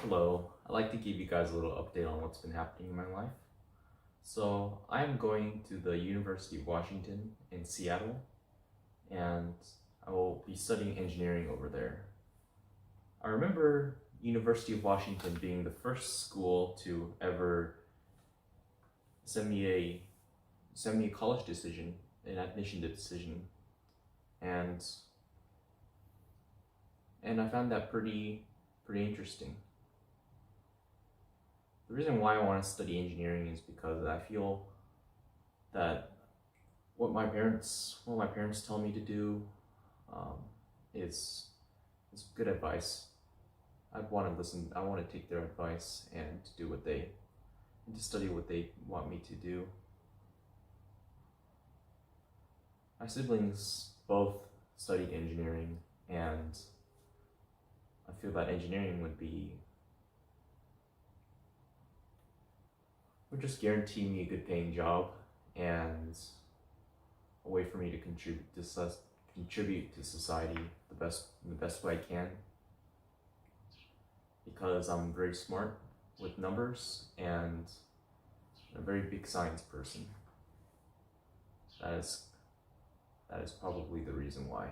Hello, I'd like to give you guys a little update on what's been happening in my life. So, I'm going to the University of Washington in Seattle, and I will be studying engineering over there. I remember University of Washington being the first school to ever send me a college decision, an admission decision, and I found that pretty interesting. The reason why I want to study engineering is because I feel that what my parents tell me to do um, is good advice. I want to listen. I want to take their advice and do what they and to study what they want me to do. My siblings both studied engineering, and I feel that engineering would just guarantee me a good paying job and a way for me to contribute to society the best way I can, because I'm very smart with numbers and a very big science person. That is that is probably the reason why.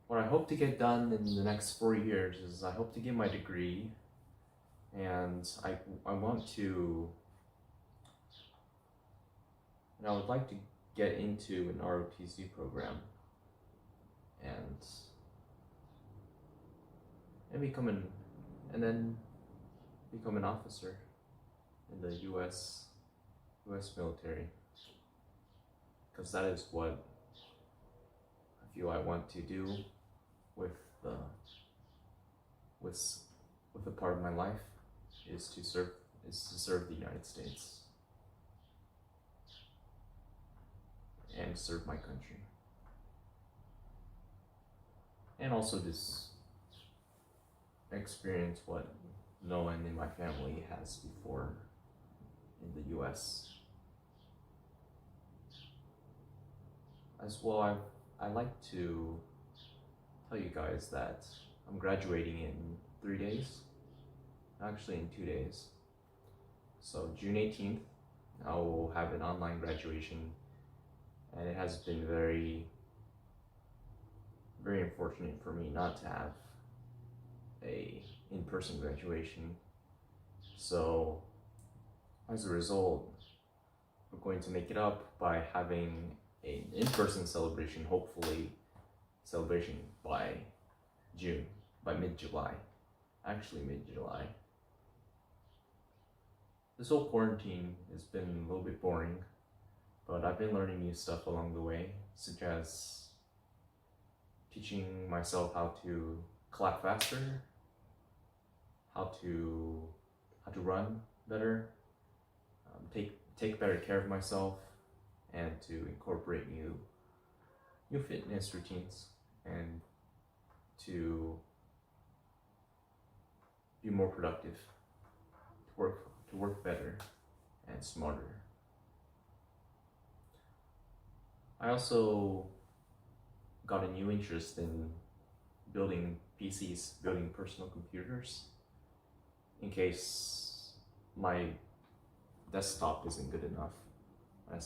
What I hope to get done in the next 4 years is I hope to get my degree, and I want to and I would like to get into an ROTC program and and become an and then become an officer in the U.S. military, because that is what I feel I want to do with the with with a part of my life is to serve the United States and serve my country, and also just experience what no one in my family has before in the U.S. As well. I like to tell you guys that I'm graduating in 3 days, actually in 2 days. So June 18th, I will have an online graduation, and it has been very unfortunate for me not to have a in-person graduation. So as a result, we're going to make it up by having an in-person celebration, hopefully celebration by June, by mid-July, actually mid-July. This whole quarantine has been a little bit boring, but I've been learning new stuff along the way, such as teaching myself how to clap faster, how to run better, take better care of myself, and to incorporate new fitness routines, and to be more productive, to work better and smarter. I also got a new interest in building PCs, building personal computers, in case my desktop isn't good enough. In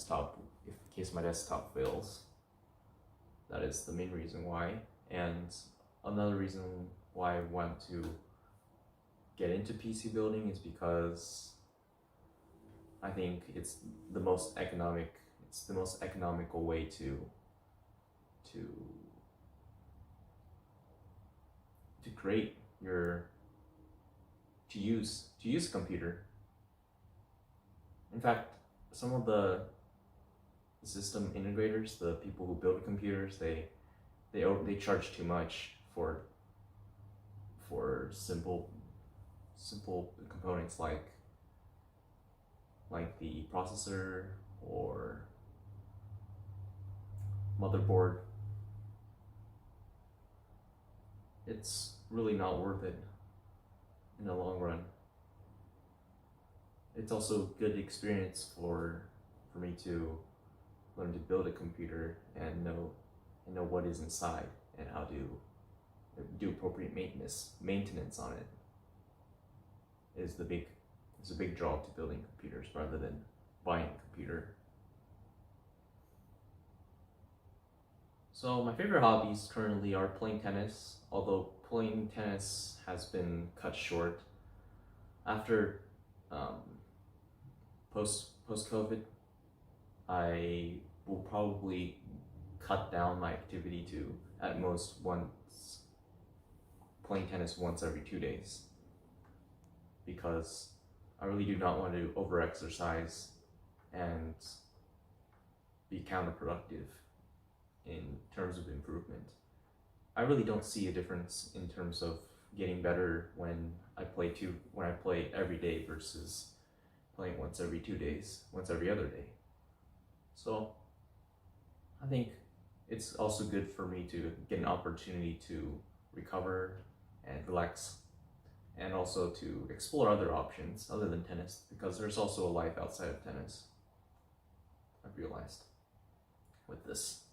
case my desktop fails. That is the main reason why. And another reason why I want to get into PC building is because I think it's the most economical way to create your to use a computer. In fact, some of the system integrators, the people who build computers, they charge too much for simple components like the processor or motherboard. It's really not worth it in the long run. It's also good experience for me to learn to build a computer and know what is inside, and do appropriate maintenance on it is a big draw to building computers rather than buying a computer. So my favorite hobbies currently are playing tennis, although playing tennis has been cut short after post COVID. I will probably cut down my activity to at most once playing tennis once every 2 days, because I really do not want to overexercise and be counterproductive in terms of improvement. I really don't see a difference in terms of getting better when I play every day versus playing once every 2 days, once every other day. So I think it's also good for me to get an opportunity to recover and relax, and also to explore other options other than tennis, because there's also a life outside of tennis, I've realized with this.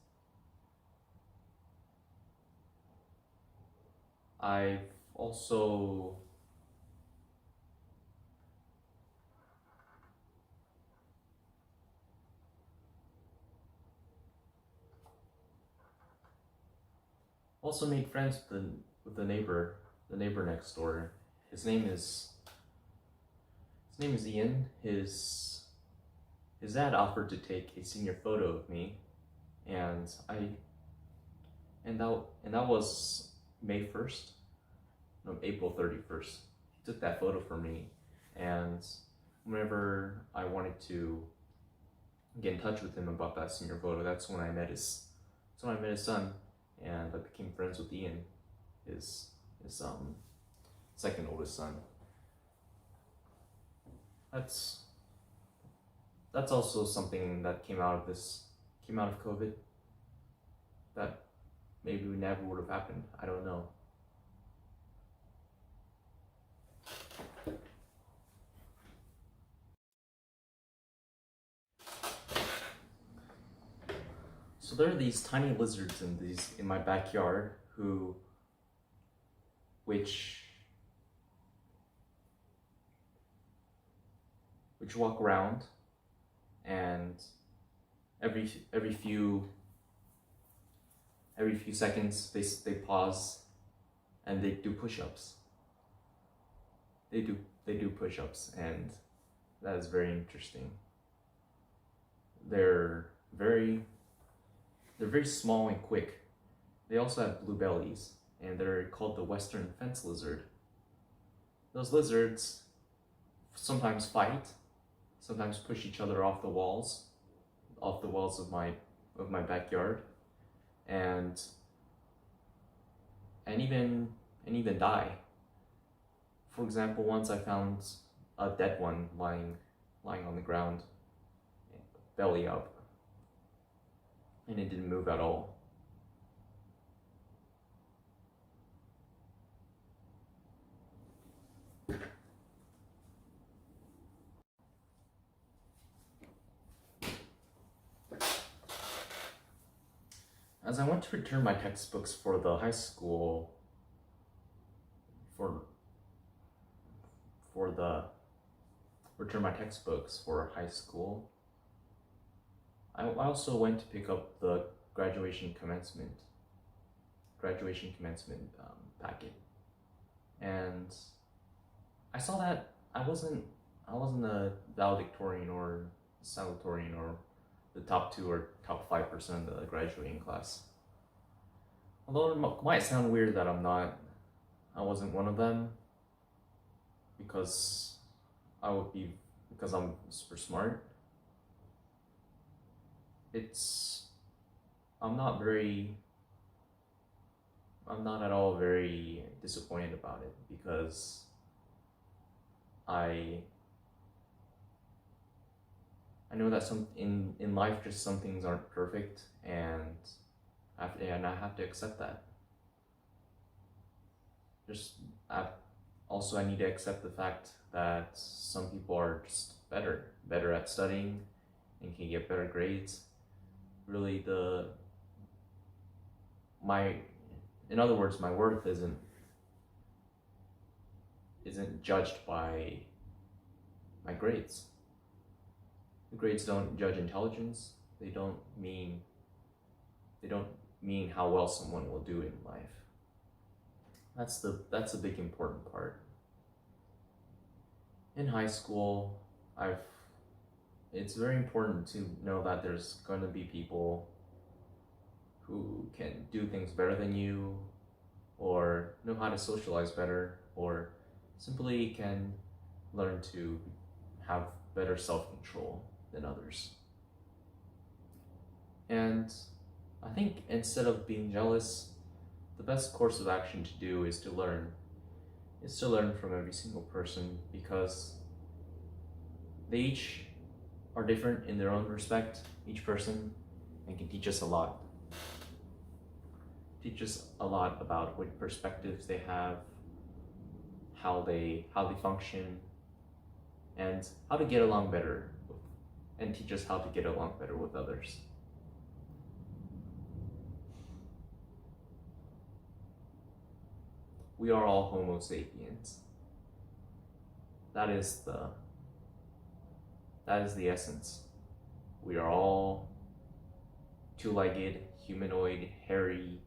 I've also made friends with the neighbor next door. His name is Ian. His dad offered to take a senior photo of me, and that was May 1st, no, April 31st. He took that photo for me, and whenever I wanted to get in touch with him about that senior photo, that's when I met his son, and I became friends with Ian, his second oldest son. That's also something that came out of COVID, that maybe never would have happened. I don't know. So there are these tiny lizards in my backyard which walk around, and every few seconds they pause and they do push-ups. They do push-ups, and that is very interesting. They're very small and quick. They also have blue bellies, and they're called the western fence lizard. Those lizards sometimes fight, sometimes push each other off the walls of my backyard, and even die. For example, once I found a dead one lying on the ground, belly up, and it didn't move at all. As I went to return my textbooks for the high school, I also went to pick up the graduation commencement packet, and I saw that I wasn't a valedictorian or salutatorian or the top 2 or top 5% of the graduating class. Although it might sound weird that I wasn't one of them, because I'm super smart. I'm not at all very disappointed about it, because I know that in life, just some things aren't perfect, and I have to accept that. I need to accept the fact that some people are just better at studying and can get better grades. Really, In other words, my worth isn't judged by my grades. The grades don't judge intelligence. They don't mean how well someone will do in life. That's a big important part. In high school, it's very important to know that there's going to be people who can do things better than you, or know how to socialize better, or simply can learn to have better self-control than others. And I think instead of being jealous, the best course of action to do is to learn from every single person, because they each are different in their own respect, each person, and can teach us a lot. Teach us a lot about what perspectives they have, how they function, and how to get along better, and teach us how to get along better with others. We are all Homo sapiens. That is the essence. We are all two-legged, humanoid, hairy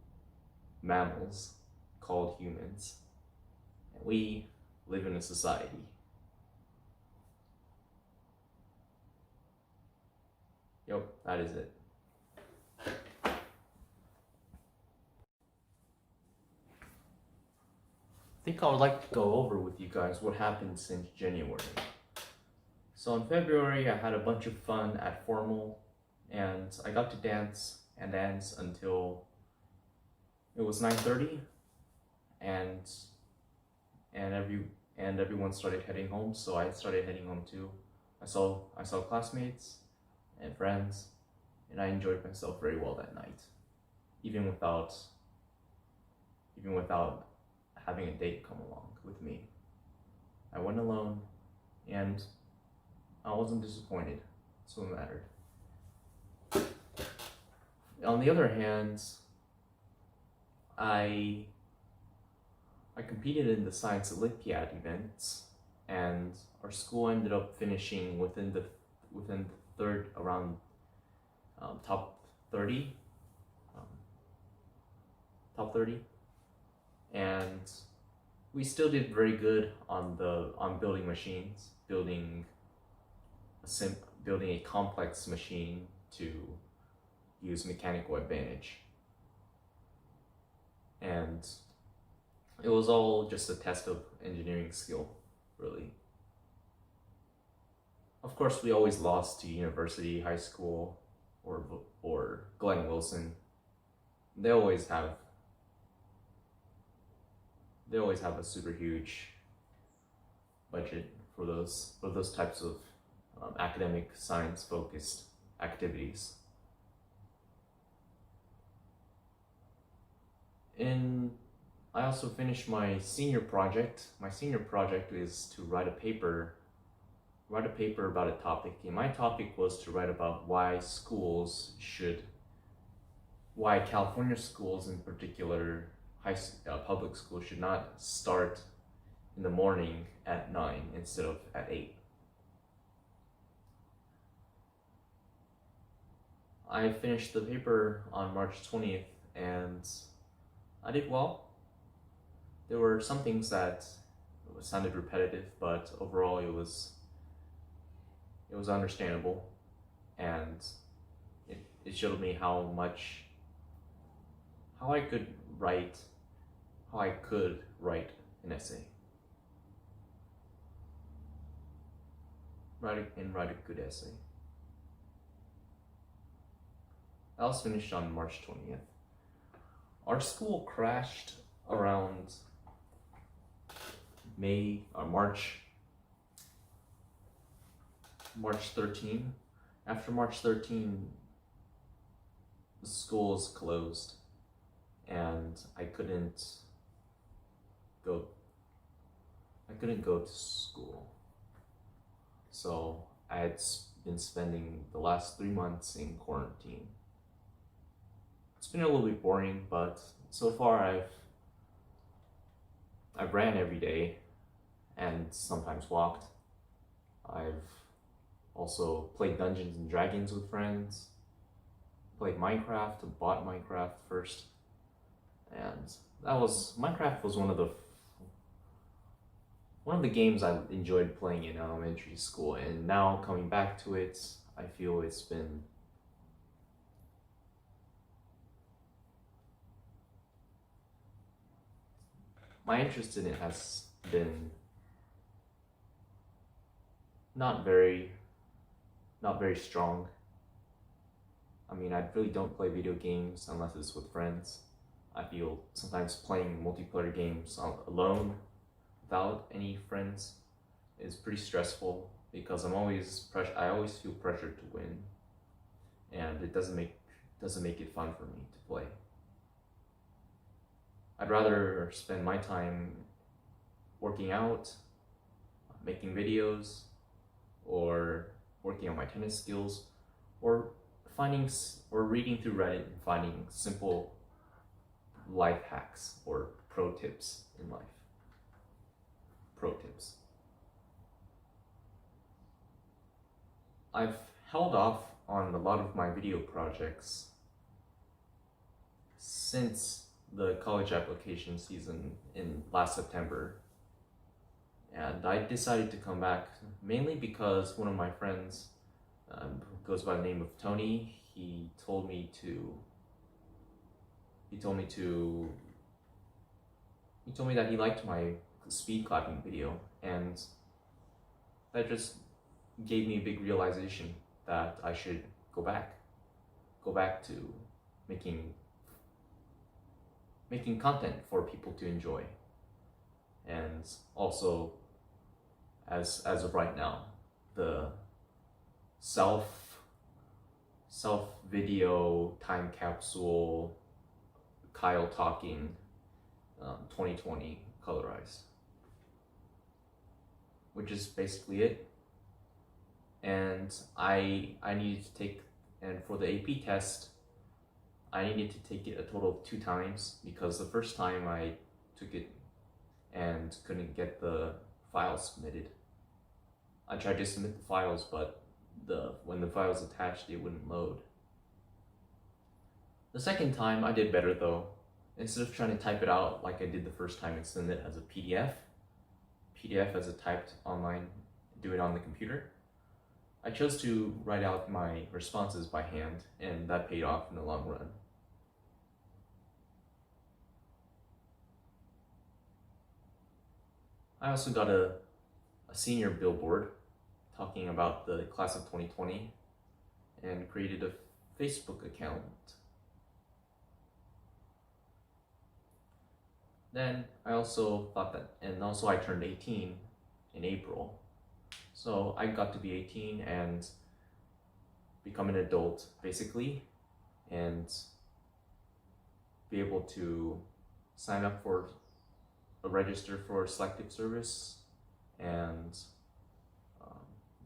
mammals called humans. And we live in a society. Yep, that is it. I think I would like to go over with you guys what happened since January. So in February, I had a bunch of fun at formal, and I got to dance until it was 9:30, and everyone started heading home. So I started heading home too. I saw classmates and friends, and I enjoyed myself very well that night, even without having a date come along with me. I went alone, and I wasn't disappointed. That's what mattered. On the other hand, I competed in the Science Olympiad events, and our school ended up finishing within the third, around top 30, and we still did very good on building machines, building a complex machine to use mechanical advantage. And it was all just a test of engineering skill, really. Of course, we always lost to university, high school, or Glenn Wilson. They always have a super huge budget for those types of academic, science-focused activities. I also finished my senior project. My senior project is to write a paper about a topic. And my topic was to write about why California schools in particular, public schools, should not start in the morning at 9 instead of at 8. I finished the paper on March 20th, and I did well. There were some things that sounded repetitive, but overall it was understandable, and it showed me how I could write an essay. Write a good essay. I was finished on March 20th. Our school crashed around March 13. After March 13, the schools closed, and I couldn't go to school. So I had been spending the last 3 months in quarantine. it's been a little bit boring, but so far I've ran every day and sometimes walked. I've also played Dungeons and Dragons with friends, played Minecraft, bought Minecraft first, and Minecraft was one of the games I enjoyed playing in elementary school, and now coming back to it, I feel it's been my interest in it has been not very strong. I mean, I really don't play video games unless it's with friends. I feel sometimes playing multiplayer games alone without any friends is pretty stressful because I always feel pressured to win, and it doesn't make it fun for me to play. I'd rather spend my time working out, making videos, or working on my tennis skills, or reading through Reddit and finding simple life hacks or pro tips in life. Pro tips. I've held off on a lot of my video projects since the college application season in last September. And I decided to come back mainly because one of my friends, who goes by the name of Tony, he told me that he liked my speed clapping video, and that just gave me a big realization that I should go back to making content for people to enjoy. And also, as of right now, the self video time capsule Kyle talking 2020 colorized, which is basically it. And I needed to take, and for the AP test, I needed to take it a total of 2 times because the first time I took it and couldn't get the files submitted. I tried to submit the files, but when the files attached, it wouldn't load. The second time I did better though. Instead of trying to type it out like I did the first time and send it as a PDF as a typed online, do it on the computer, I chose to write out my responses by hand, and that paid off in the long run. I also got a senior billboard talking about the class of 2020 and created a Facebook account. Then I also thought that, and also I turned 18 in April. So I got to be 18 and become an adult basically, and be able to sign up for register for selective service and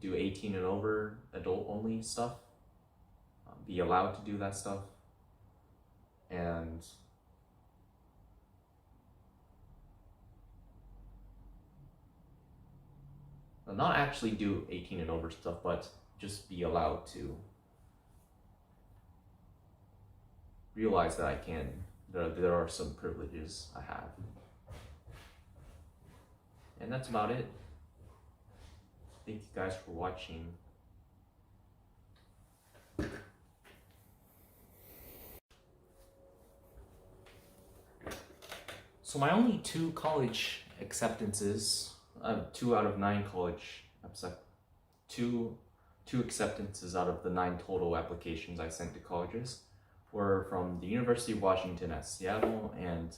do 18 and over adult only stuff, be allowed to do that stuff, and not actually do 18 and over stuff, but just be allowed to realize that there are some privileges I have. And that's about it. Thank you guys for watching. So my only 2 college acceptances, 2 out of 9 college, 2 acceptances out of the 9 total applications I sent to colleges were from the University of Washington at Seattle and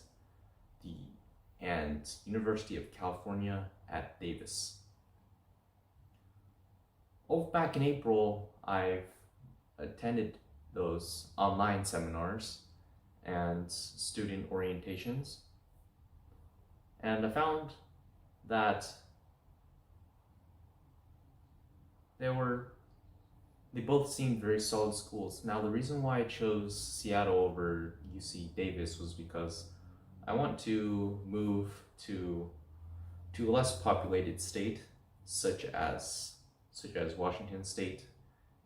University of California at Davis. Back in April, I've attended those online seminars and student orientations, and I found that there were they both seemed very solid schools. Now, the reason why I chose Seattle over UC Davis was because I want to move to a less populated state, such as Washington State,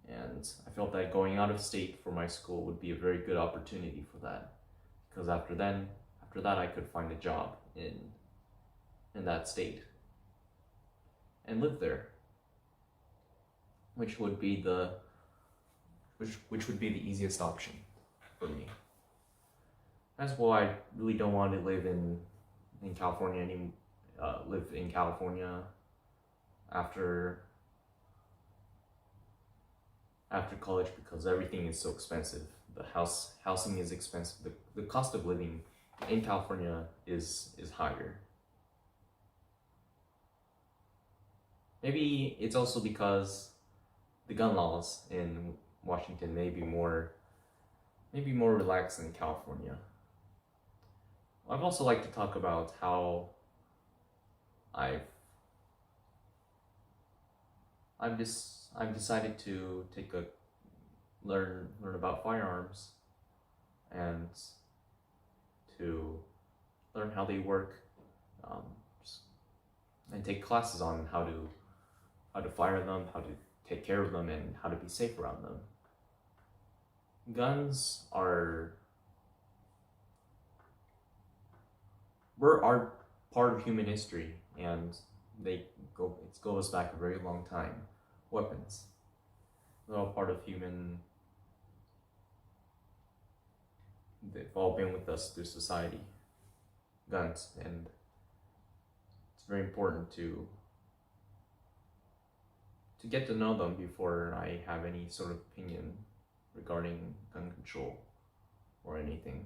and I felt that going out of state for my school would be a very good opportunity for that, because after that I could find a job in that state and live there, which would be the easiest option for me. That's why I really don't want to live in California live in California after college, because everything is so expensive. The housing is expensive. The cost of living in California is higher. Maybe it's also because the gun laws in Washington may be more relaxed than California. I'd also like to talk about how I've decided to learn about firearms and to learn how they work, um, and take classes on how to fire them, how to take care of them, and how to be safe around them. Guns are part of human history, and it goes back a very long time. Weapons, they're all part of human. They've all been with us through society. Guns, and it's very important to get to know them before I have any sort of opinion regarding gun control or anything.